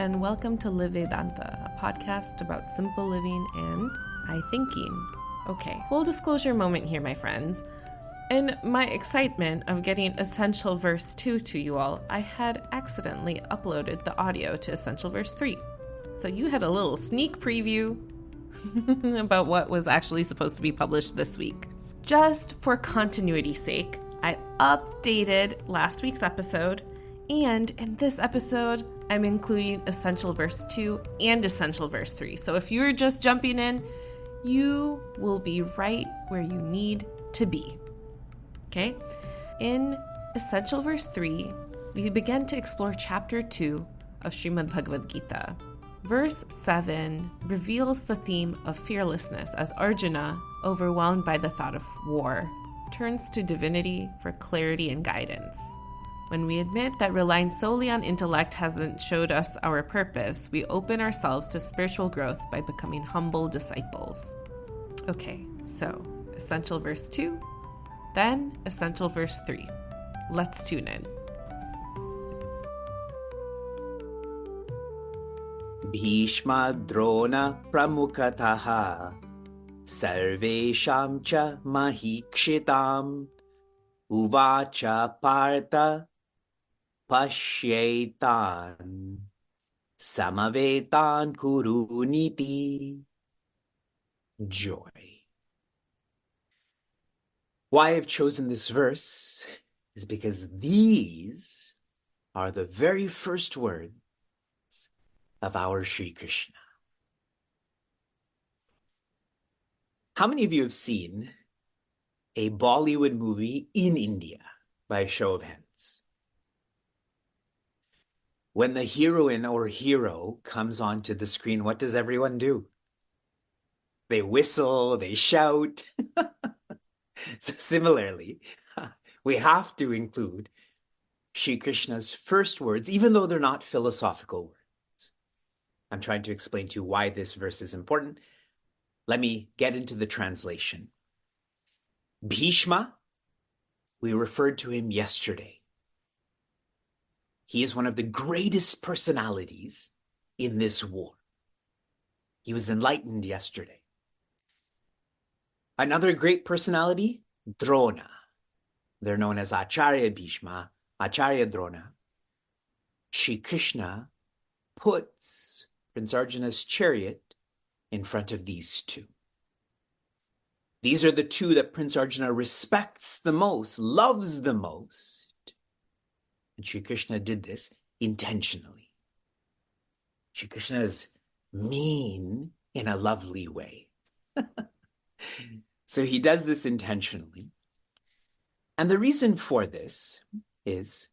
and welcome to Live Vedanta, a podcast about simple living and high thinking. Okay, full disclosure moment here, my friends. In my excitement of getting Essential Verse 2 to you all, I had accidentally uploaded the audio to Essential Verse 3. So you had a little sneak preview about what was actually supposed to be published this week. Just for continuity's sake, I updated last week's episode, and in this episode, I'm including Essential Verse 2 and Essential Verse 3. So if you're just jumping in, you will be right where you need to be. Okay? In Essential Verse 3, we begin to explore Chapter 2 of Shrimad Bhagavad Gita. Verse 7 reveals the theme of fearlessness as Arjuna, overwhelmed by the thought of war, turns to divinity for clarity and guidance. When we admit that relying solely on intellect hasn't showed us our purpose, we open ourselves to spiritual growth by becoming humble disciples. Okay, so Essential Verse 2, then Essential Verse 3. Let's tune in. Bhishma Drona Pramukataha Sarvesham cha Mahikshitam Uvacha Partha Pashyaitan Samavetan Kuruniti. Joy. Why I've chosen this verse is because these are the very first words of our Sri Krishna. How many of you have seen a Bollywood movie in India by a show of hands? When the heroine or hero comes onto the screen, what does everyone do? They whistle, they shout. So similarly, we have to include Sri Krishna's first words, even though they're not philosophical words. I'm trying to explain to you why this verse is important. Let me get into the translation. Bhishma, we referred to him yesterday. He is one of the greatest personalities in this war. He was enlightened yesterday. Another great personality, Drona. They're known as Acharya Bhishma, Acharya Drona. Shri Krishna puts Prince Arjuna's chariot in front of these two. These are the two that Prince Arjuna respects the most, loves the most. And Shri Krishna did this intentionally. Shri Krishna is mean in a lovely way. So he does this intentionally. And the reason for this is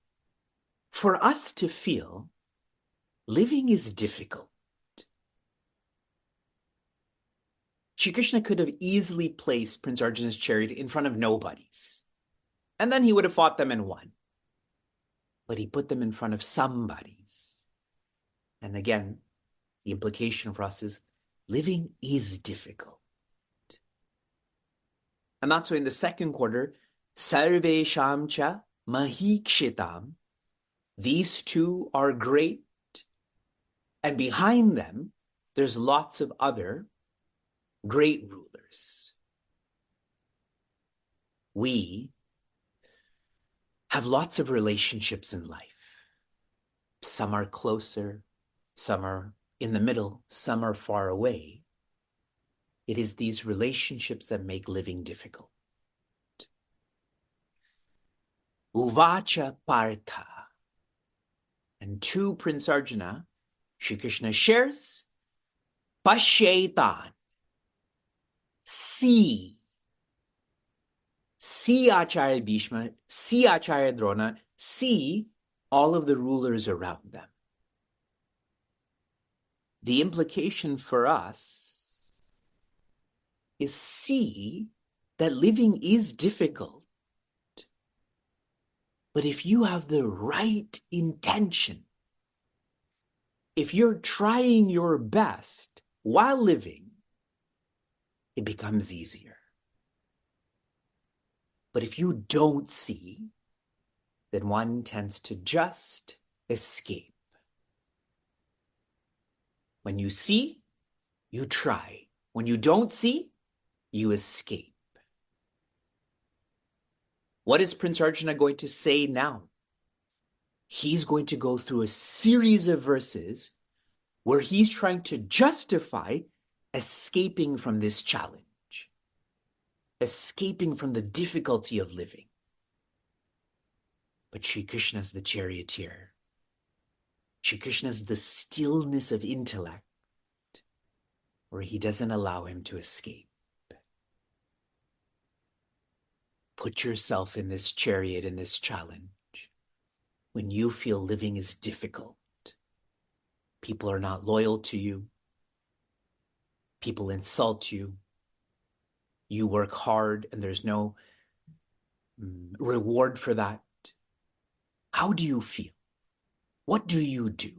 for us to feel living is difficult. Shri Krishna could have easily placed Prince Arjuna's chariot in front of nobody's, and then he would have fought them and won. But he put them in front of somebody's. And again, the implication for us is living is difficult. And that's why in the second quarter, Sarvesham cha Mahikshitam, these two are great. And behind them, there's lots of other great rulers. We have lots of relationships in life. Some are closer, some are in the middle, some are far away. It is these relationships that make living difficult. Uvacha Partha. And to Prince Arjuna, Shri Krishna shares, Pashyaitan. See Acharya Bhishma, see Acharya Drona, see all of the rulers around them. The implication for us is see that living is difficult. But if you have the right intention, if you're trying your best while living, it becomes easier. But if you don't see, then one tends to just escape. When you see, you try. When you don't see, you escape. What is Prince Arjuna going to say now? He's going to go through a series of verses where he's trying to justify escaping from this challenge, escaping from the difficulty of living. But Sri Krishna is the charioteer. Sri Krishna is the stillness of intellect, where he doesn't allow him to escape. Put yourself in this chariot, in this challenge, when you feel living is difficult. People are not loyal to you. People insult you. You work hard and there's no reward for that. How do you feel? What do you do?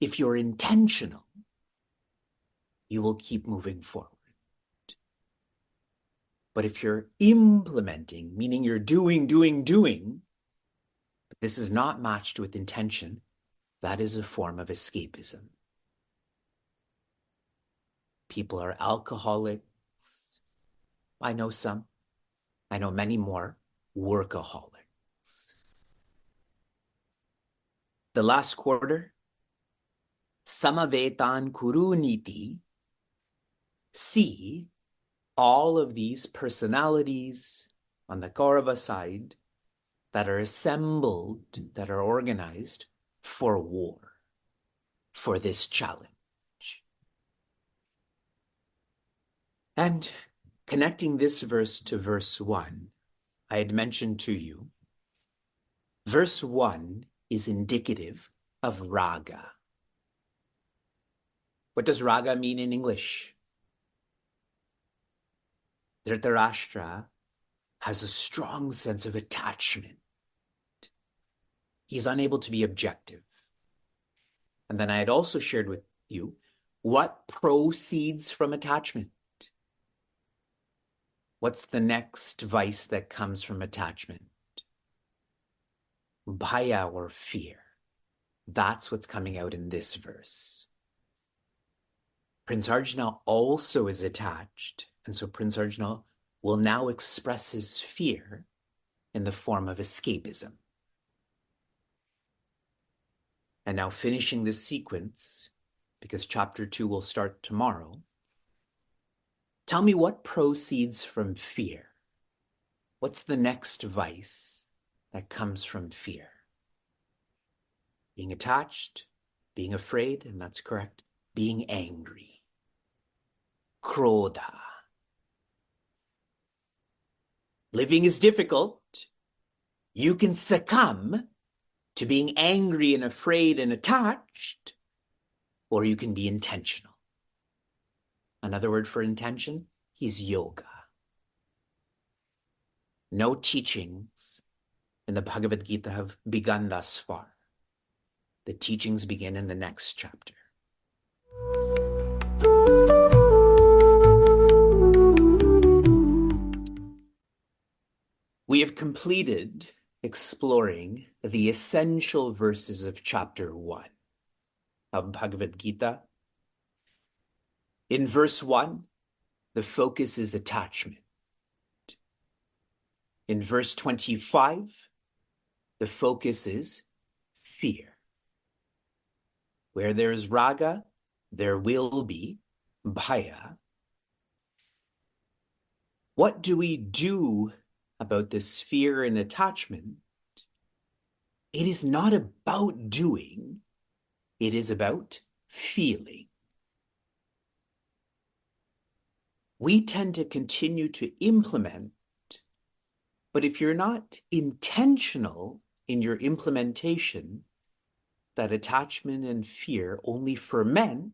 If you're intentional, you will keep moving forward. But if you're implementing, meaning you're doing, but this is not matched with intention, that is a form of escapism. People are alcoholics. I know some. I know many more workaholics. The last quarter, Samavetan Kuruniti, see all of these personalities on the Kaurava side that are assembled, that are organized for war, for this challenge. And connecting this verse to verse 1, I had mentioned to you, verse 1 is indicative of raga. What does raga mean in English? Dhritarashtra has a strong sense of attachment. He's unable to be objective. And then I had also shared with you what proceeds from attachment. What's the next vice that comes from attachment? Bhaya, or fear. That's what's coming out in this verse. Prince Arjuna also is attached, and so Prince Arjuna will now express his fear in the form of escapism. And now finishing this sequence, because chapter 2 will start tomorrow, tell me what proceeds from fear. What's the next vice that comes from fear? Being attached, being afraid, and that's correct, being angry. Krodha. Living is difficult. You can succumb to being angry and afraid and attached, or you can be intentional. Another word for intention is yoga. No teachings in the Bhagavad Gita have begun thus far. The teachings begin in the next chapter. We have completed exploring the essential verses of chapter 1 of Bhagavad Gita. In verse 1, the focus is attachment. In verse 25, the focus is fear. Where there is raga, there will be bhaya. What do we do about this fear and attachment? It is not about doing, it is about feeling. We tend to continue to implement, but if you're not intentional in your implementation, that attachment and fear only ferment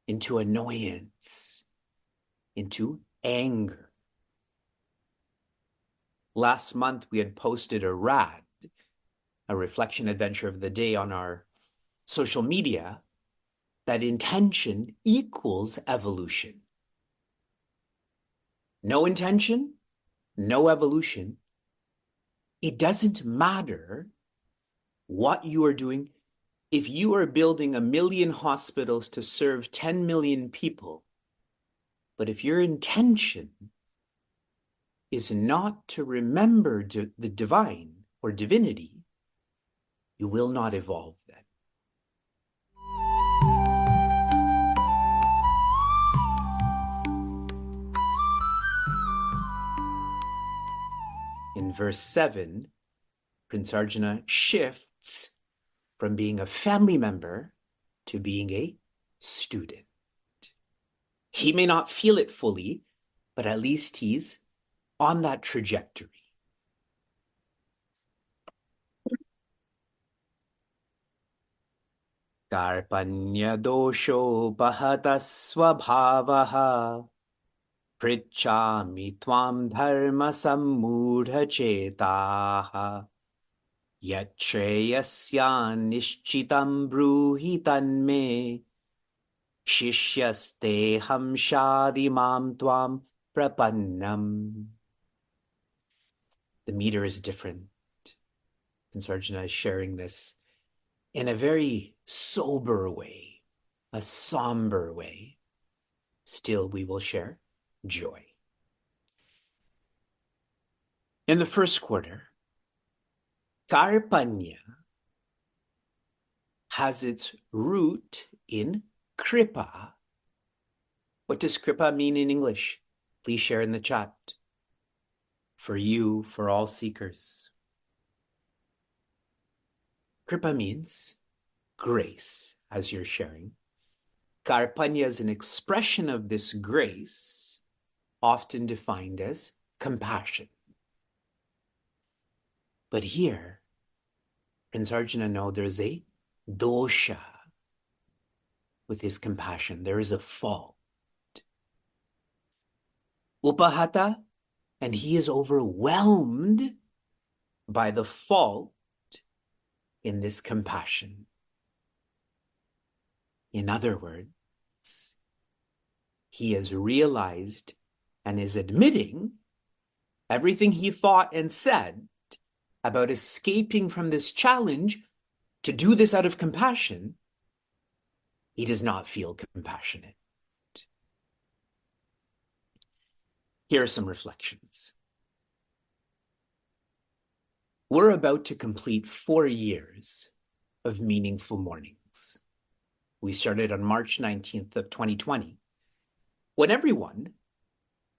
into annoyance, into anger. Last month, we had posted a RAD, a reflection adventure of the day, on our social media, that intention equals evolution. No intention, no evolution. It doesn't matter what you are doing if you are building 1 million hospitals to serve 10 million people, but if your intention is not to remember the divine or divinity, you will not evolve then. In verse 7, Prince Arjuna shifts from being a family member to being a student. He may not feel it fully, but at least he's on that trajectory. Karpanya dosho bahata swabhavaha pritchami tvam dharma sammudha chetaha yachreyasya nishchitam bruhi tanme shishyaste hamshadimam tvam prapannam. The meter is different. Prince Arjuna is sharing this in a very sober way, a somber way. Still, we will share joy. In the first quarter, Karpanya has its root in kripa. What does kripa mean in English? Please share in the chat. For you, for all seekers. Kripa means grace, as you're sharing. Karpanya is an expression of this grace, often defined as compassion. But here, Prince Arjuna knows there's a dosha with his compassion. There is a fault. Upahata, and he is overwhelmed by the fault in this compassion. In other words, he has realized and is admitting everything he thought and said about escaping from this challenge to do this out of compassion. He does not feel compassionate. Here are some reflections. We're about to complete 4 years of meaningful mornings. We started on March 19th of 2020, when everyone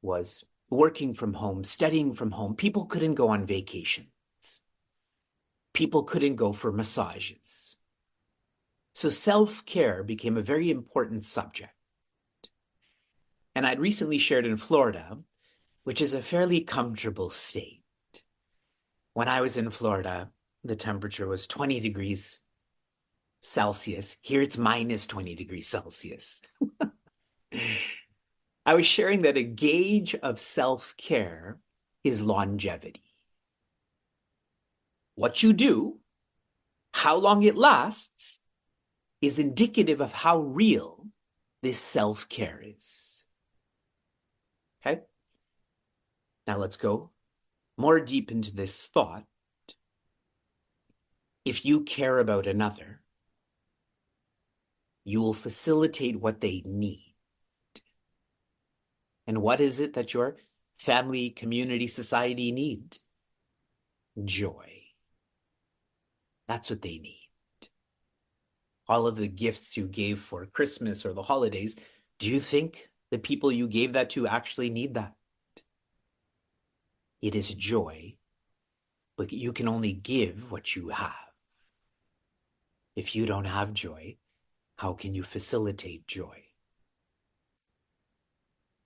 was working from home, studying from home. People couldn't go on vacations. People couldn't go for massages. So self-care became a very important subject. And I'd recently shared in Florida, which is a fairly comfortable state. When I was in Florida, the temperature was 20 degrees Celsius. Here it's minus 20 degrees Celsius. I was sharing that a gauge of self-care is longevity. What you do, how long it lasts, is indicative of how real this self-care is. Okay? Now let's go more deep into this thought. If you care about another, you will facilitate what they need. And what is it that your family, community, society need? Joy. That's what they need. All of the gifts you gave for Christmas or the holidays, do you think the people you gave that to actually need that? It is joy, but you can only give what you have. If you don't have joy, how can you facilitate joy?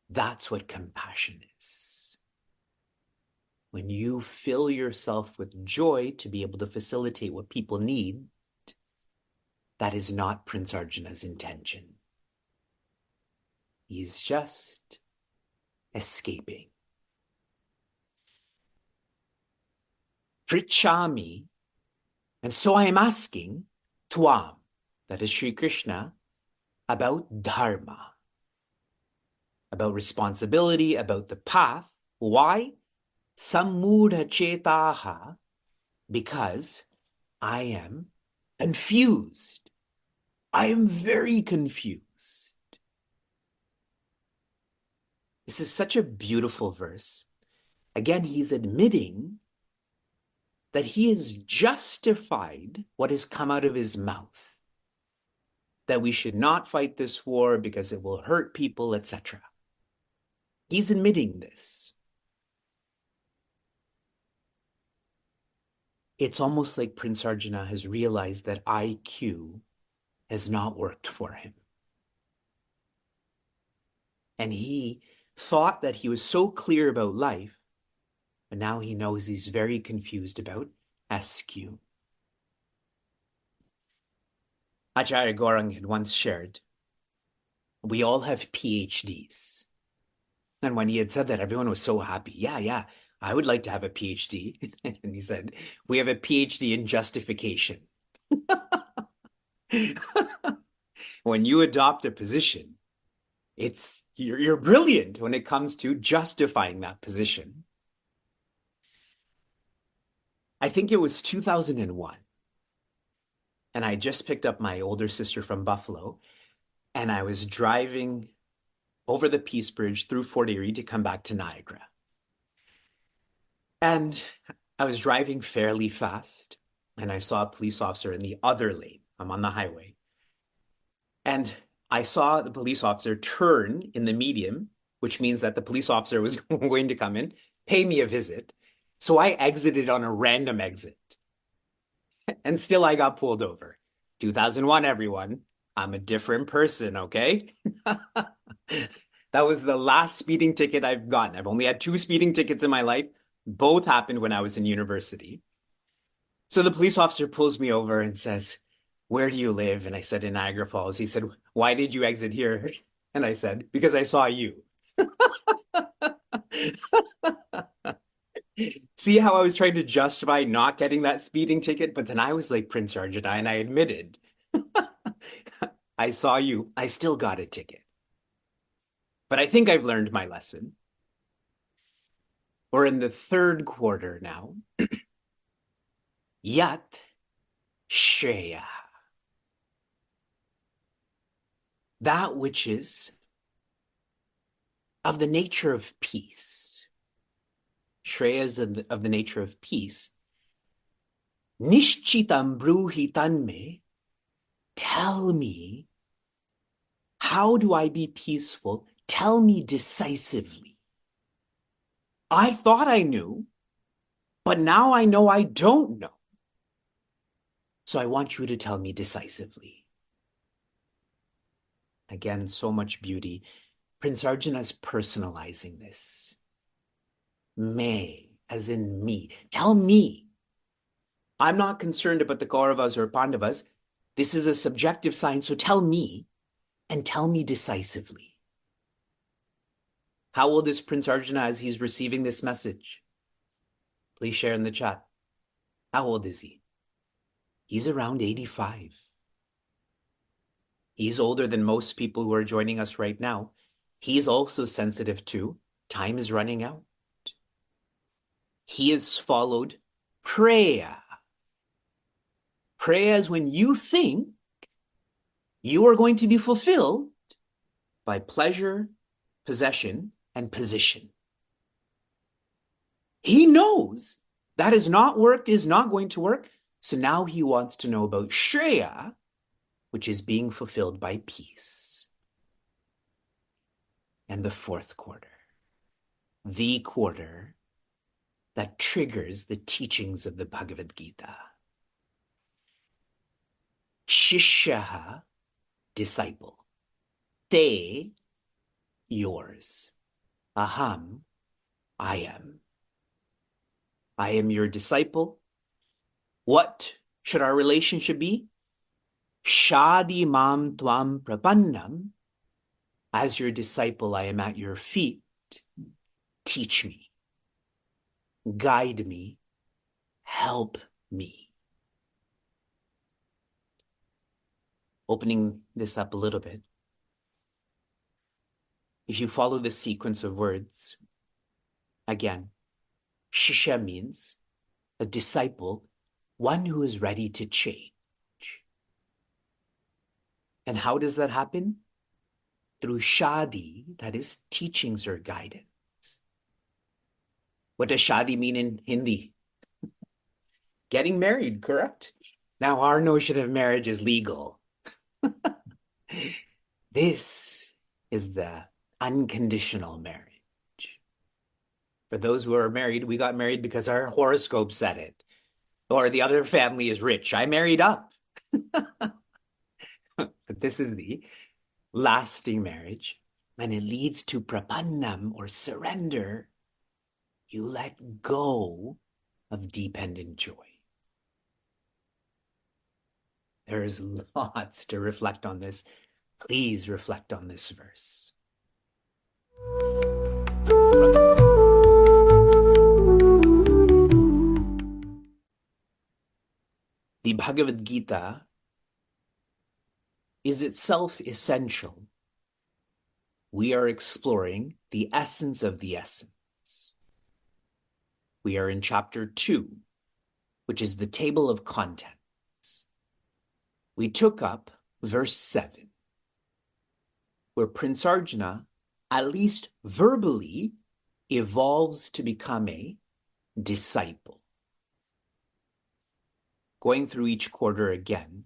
That's what compassion is. When you fill yourself with joy to be able to facilitate what people need, that is not Prince Arjuna's intention. He's just escaping. Prichami, and so I am asking Tvam, that is Sri Krishna, about dharma, about responsibility, about the path. Why? Sammudha chetaha, because I am confused. I am very confused. This is such a beautiful verse. Again, he's admitting that he has justified what has come out of his mouth, that we should not fight this war because it will hurt people, etc. He's admitting this. It's almost like Prince Arjuna has realized that IQ has not worked for him. And he thought that he was so clear about life, but now he knows he's very confused about SQ. Acharya Gaurang had once shared, we all have PhDs. And when he had said that, everyone was so happy. Yeah, I would like to have a PhD. And he said, we have a PhD in justification. When you adopt a position, you're brilliant when it comes to justifying that position. I think it was 2001. And I just picked up my older sister from Buffalo. And I was driving over the Peace Bridge through Fort Erie to come back to Niagara. And I was driving fairly fast. And I saw a police officer in the other lane. I'm on the highway. And I saw the police officer turn in the medium, which means that the police officer was going to come in, pay me a visit. So I exited on a random exit. And still I got pulled over. 2001, everyone. I'm a different person, okay? That was the last speeding ticket I've gotten. I've only had 2 speeding tickets in my life. Both happened when I was in university. So the police officer pulls me over and says, where do you live? And I said, in Niagara Falls. He said, why did you exit here? And I said, because I saw you. See how I was trying to justify not getting that speeding ticket? But then I was like Prince Arjuna and I admitted, I saw you. I still got a ticket. But I think I've learned my lesson. We're in the 3rd quarter now. Yat Shreya. That which is of the nature of peace. Shreya is of the nature of peace. Nishchitam bruhi tanme. Tell me, how do I be peaceful? Tell me decisively. I thought I knew, but now I know I don't know. So I want you to tell me decisively. Again, so much beauty. Prince Arjuna is personalizing this. Me, as in me. Tell me. I'm not concerned about the Kauravas or Pandavas. This is a subjective science, so tell me, and tell me decisively. How old is Prince Arjuna as he's receiving this message? Please share in the chat. How old is he? He's around 85. He's older than most people who are joining us right now. He's also sensitive to time is running out. He has followed Preya. Preya is when you think you are going to be fulfilled by pleasure, possession, and position. He knows that has not worked, is not going to work. So now he wants to know about Shreya, which is being fulfilled by peace. And the 4th quarter, the quarter that triggers the teachings of the Bhagavad Gita. Shishyaha, disciple. Te, yours. Aham, I am. I am your disciple. What should our relationship be? Shadi mam tvam prapannam. As your disciple, I am at your feet. Teach me. Guide me. Help me. Opening this up a little bit. If you follow this sequence of words, again, Shishya means a disciple, one who is ready to change. And how does that happen? Through shadi, that is teachings or guidance. What does shadi mean in Hindi? Getting married, correct? Now, our notion of marriage is legal. This is the unconditional marriage. For those who are married, we got married because our horoscope said it. Or the other family is rich. I married up. But this is the lasting marriage. And it leads to prapannam or surrender. You let go of dependent joy. There's lots to reflect on this. Please reflect on this verse. The Bhagavad Gita is itself essential. We are exploring the essence of the essence. We are in chapter 2, which is the table of contents. We took up verse 7, where Prince Arjuna, at least verbally, evolves to become a disciple. Going through each quarter again,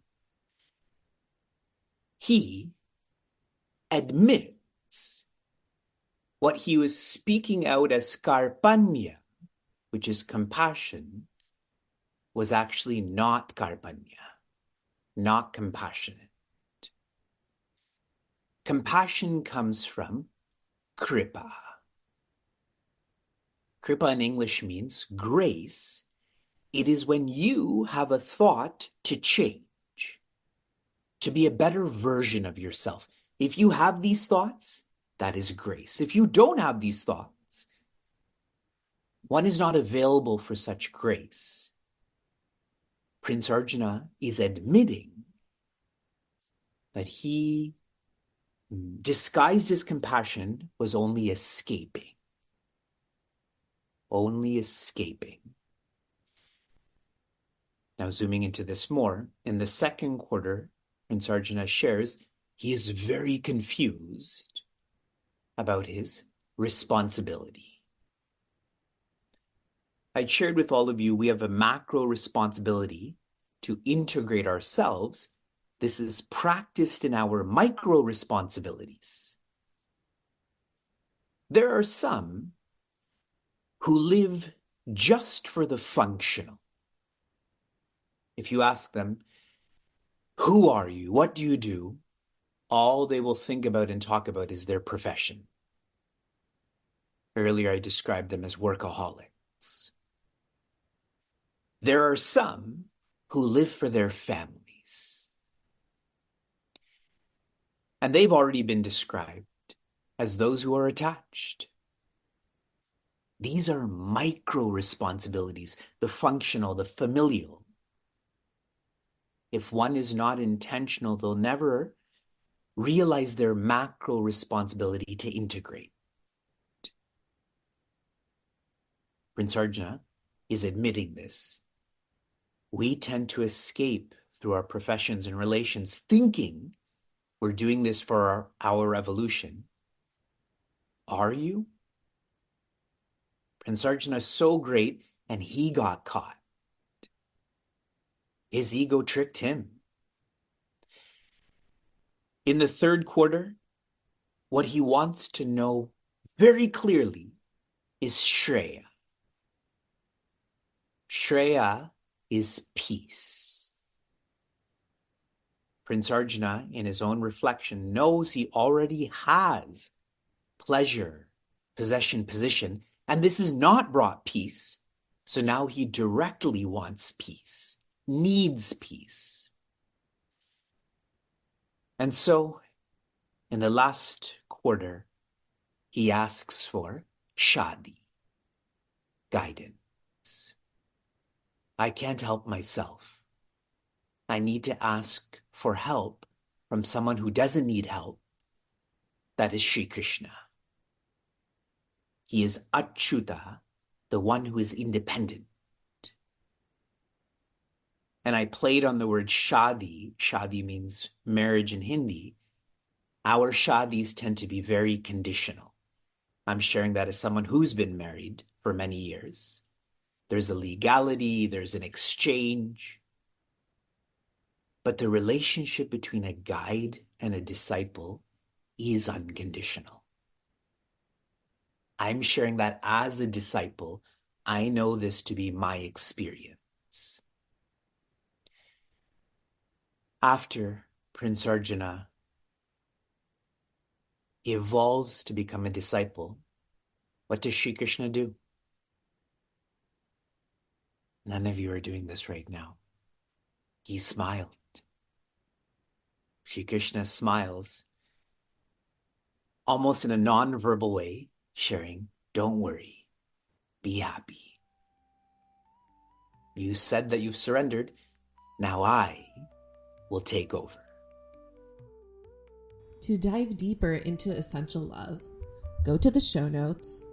he admits what he was speaking out as karpanya, which is compassion, was actually not karpanya, not compassionate. Compassion comes from kripa. Kripa in English means grace. It is when you have a thought to change, to be a better version of yourself. If you have these thoughts, that is grace. If you don't have these thoughts, one is not available for such grace. Prince Arjuna is admitting that he disguised his compassion was only escaping. Only escaping. Now, zooming into this more, in the second quarter, Prince Arjuna shares he is very confused about his responsibility. I shared with all of you, we have a macro responsibility to integrate ourselves. This is practiced in our micro responsibilities. There are some who live just for the functional. If you ask them, who are you? What do you do? All they will think about and talk about is their profession. Earlier, I described them as workaholics. There are some who live for their families. And they've already been described as those who are attached. These are micro responsibilities, the functional, the familial. If one is not intentional, they'll never realize their macro responsibility to integrate. Prince Arjuna is admitting this. We tend to escape through our professions and relations, thinking we're doing this for our evolution. Are you? Prince Arjuna is so great, and he got caught. His ego tricked him. In the third quarter, what he wants to know very clearly is Shreya. Shreya is peace. Prince Arjuna, in his own reflection, knows he already has pleasure, possession, position, and this has not brought peace. So now he directly wants peace, needs peace. And so, in the last quarter, he asks for shadi, guidance. I can't help myself. I need to ask for help from someone who doesn't need help. That is Sri Krishna. He is Achyuta, the one who is independent. and I played on the word shadi. Shadi means marriage in Hindi. Our shadis tend to be very conditional. I'm sharing that as someone who's been married for many years. There's a legality, there's an exchange. But the relationship between a guide and a disciple is unconditional. I'm sharing that as a disciple. I know this to be my experience. After Prince Arjuna evolves to become a disciple, what does Sri Krishna do? None of you are doing this right now. He smiled. Sri Krishna smiles, almost in a non-verbal way, sharing, don't worry, be happy. You said that you've surrendered. Now I will take over. To dive deeper into essential love, go to the show notes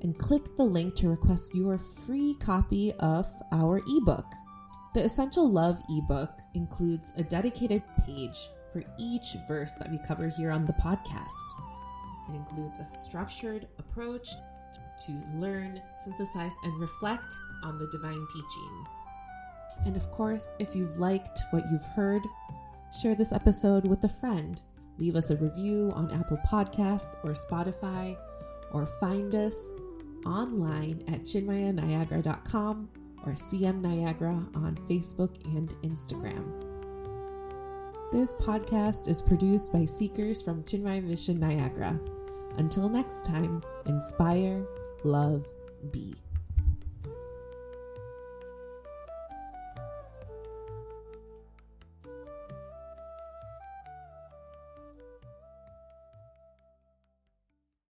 and click the link to request your free copy of our ebook. The Essential Love ebook includes a dedicated page for each verse that we cover here on the podcast. It includes a structured approach to learn, synthesize, and reflect on the divine teachings. And of course, if you've liked what you've heard, share this episode with a friend. Leave us a review on Apple Podcasts or Spotify, or find us online at chinmayaniagara.com or CM Niagara on Facebook and Instagram. This podcast is produced by seekers from Chinmaya Mission Niagara. Until next time, inspire, love, be.